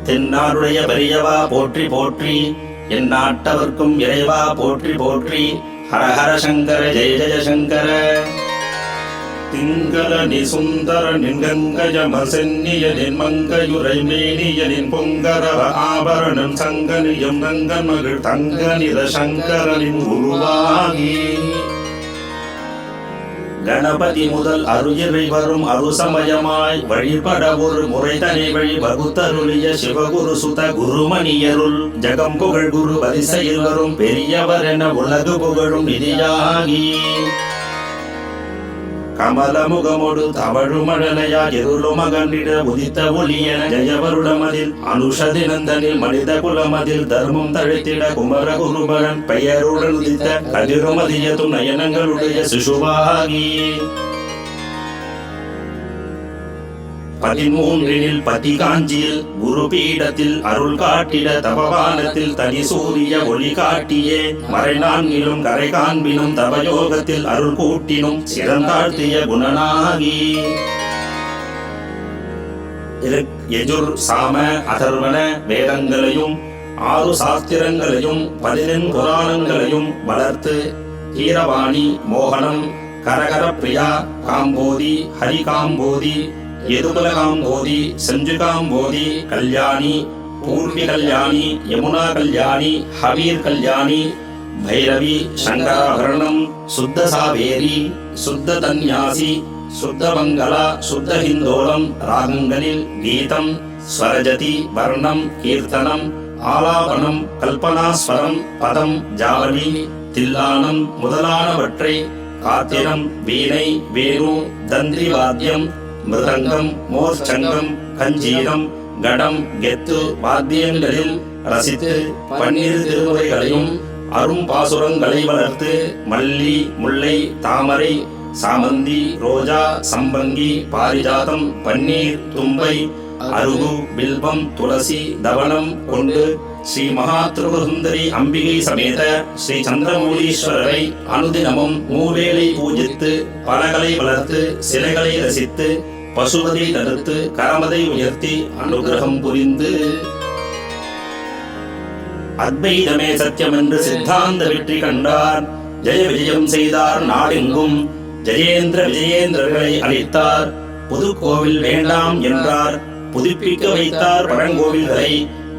தென்னாடுடைய பெரியவா போற்றி போற்றி, என் நாட்டவர்க்கும் இறைவா போற்றி போற்றி. ஹரஹர சங்கர ஜெய ஜெய சங்கர. திங்கள நி சுந்தர நின்கங்கஜம சென்னிய நின்மங்கையுரை மேனிய நின் பொங்கரவ ஆபரணம் சங்கனியம் நங்கன் மகள் தங்க நிற சங்கரனின் உருவாகி கணபதி முதல் அருயிரை வரும் அருசமயமாய் வழிபட ஒரு முறைதனை வழி வகுத்தருளிய சிவகுரு சுத குருமணியருள் ஜகம் புகழ் குரு வரிசையில் வரும் பெரியவர் என உலகு புகழும் நிதியாகி கமலமுகமொடு தவழுமழலையா இருளுமகன்றிட உதித்த ஒளியன ஜெயவருடமதில் அனுஷதினந்தனில் மனித குலமதில் தர்மம் தழைத்திட குமர குருபரன் பெயருடன் உதித்த கதிருமதிய துணயனங்களுடைய சிசுவாகி 13 பதி காஞ்சியில் குரு பீடத்தில் அருள் காட்டிட தபவானத்தில் தனி சூரிய ஒளி காட்டியே மறைநான்கிலும் கரை காண்பினும் தவயோகத்தில் அருள் கூட்டினும் சிறந்தாழ்த்திய குணனாகி யஜுர் சாம அதர்வன வேதங்களையும் 6 சாஸ்திரங்களையும் 14 புராணங்களையும் வளர்த்து கீரவாணி மோகனம் கரகர பிரியா காம்போதி ஹரி காம்போதி யதுகுல காம்போதி சஞ்சு காம்போதி கல்யாணி பூர்வி கல்யாணி யமுனா கல்யாணி ஹவீர் கல்யாணி பைரவி சங்கராபரணம் சுத்த சாவேரி சுத்த தன்யாசி சுத்த மங்களா சுத்த ஹிந்தோளம் ராகங்களில் கீதம் ஸ்வரஜதி வர்ணம் கீர்த்தனம் ஆலாபனம் கல்பனாஸ்வரம் பதம் ஜாவளி தில்லானம் முதலானவற்றை காத்திரம் வீணை வேணு தந்திரி வாத்தியம் மிருதங்கம் மோர்ச்சங்கம் கஞ்சீரம் கடம் கெத்து வாத்தியங்களில் ரசித்து 12 திருமுறைகளையும் அரும் பாசுரங்களை வளர்த்து மல்லி முல்லை தாமரை சாமந்தி ரோஜா சம்பங்கி பாரிஜாதம் பன்னீர் தும்பை அருகு பில்வம் துளசி தவனம் கொண்டு ஸ்ரீ மகா திருவசுந்தரி அம்பிகை சமேத ஸ்ரீ சந்திரமூலீஸ்வரரை அனுதினமும் மூவேளை பூஜித்து பலகளை வளர்த்து சிலைகளை ரசித்து பசுவதை தடுத்து கரமதை உயர்த்தி அனுகிரகம் புரிந்து அத்வைதமே சத்தியம் என்று சித்தாந்த வெற்றி கண்டார். ஜெய விஜயம் செய்தார் நாடெங்கும். ஜெயேந்திர விஜயேந்திரர்களை அளித்தார். புதுக்கோவில் வேண்டாம் என்றார். புதுப்பிக்க வைத்தார் பழங்கோவில்களை.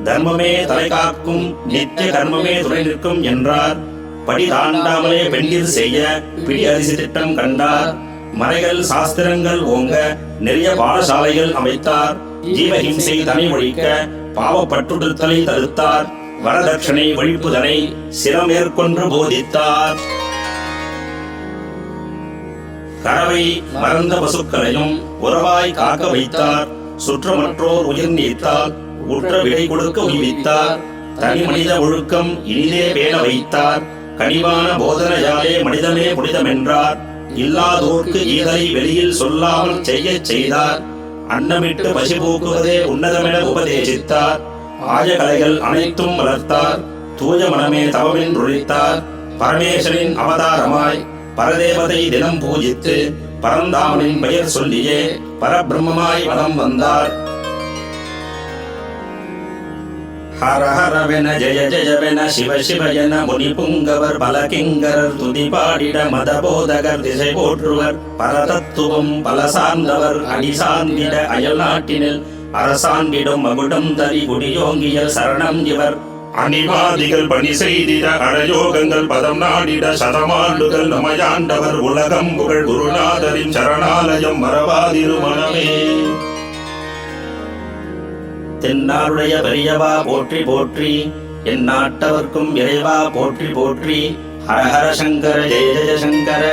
தர்மமே தலை காக்கும் நித்திய கர்மமே துணை நிற்கும் என்றார். படி தாண்டாமலே பெண்டில் செய்ய பிடி அரிசி திட்டம் கண்டார். மறைகள் சாஸ்திரங்கள் ஓங்க நிறைய பாடசாலைகள் அமைத்தார். ஜீவஹிம்சை தனி ஒழிக்க பாவப்பற்றுதலை தடுத்தார். வரதட்சணை ஒழிப்புதனை சிரமேற்கொண்டு போதித்தார். கறவை மறந்த பசுக்களையும் உறவாய் காக்க வைத்தார். சுற்றமற்றோர் உயிர் நீத்தால் உற்ற விடை கொடுக்க உய்வித்தார். தனி மனித ஒழுக்கம் இனிதே பேண வைத்தார். கனிவான போதனையாலே மனிதமே புனிதமென்றார். இல்லாதோர்க்கு ஈதலை வெளியில் சொல்லாமல் செய்ய செய்தார். அன்னமிட்டு பசி போக்குவதே உன்னதமென உபதேசித்தார். ஆயகலைகள் அனைத்தும் வளர்த்தார். தூய மனமே தவமின் ஒழித்தார். பரமேஸ்வரின் அவதாரமாய் பரதேவதை தினம் பூஜித்து பரந்தாமனின் பெயர் சொல்லியே பரபிரம்மமாய் வலம் வந்தார். ஹர ஹரவென ஜெய ஜெயவென சிவ சிவயன முனி புங்கவர் பலகிங்கரர் துதி பாடிட மதபோதகர் திசை போற்றுவர். பரதத்துவம் பல சார்ந்தவர் அடி சார்ந்திட அயல் நாட்டினில் அரசாண்டிடும் மகுடம் தரி குடியோங்கியல் சரணம் இவர். அணிவாதிகள் பணி செய்திட அழயோகங்கள் பதம் நாடிட சதமாண்டுகள் நமையாண்டவர். உலகம் புகழ் குருநாதரின் சரணாலயம் மறவாதிரு மனமே. தென்னாருடைய பெரியவா போற்றி போற்றி, என் நாட்டவர்க்கும் இறைவா போற்றி போற்றி. ஹரஹர சங்கர ஜெய ஜெய சங்கர.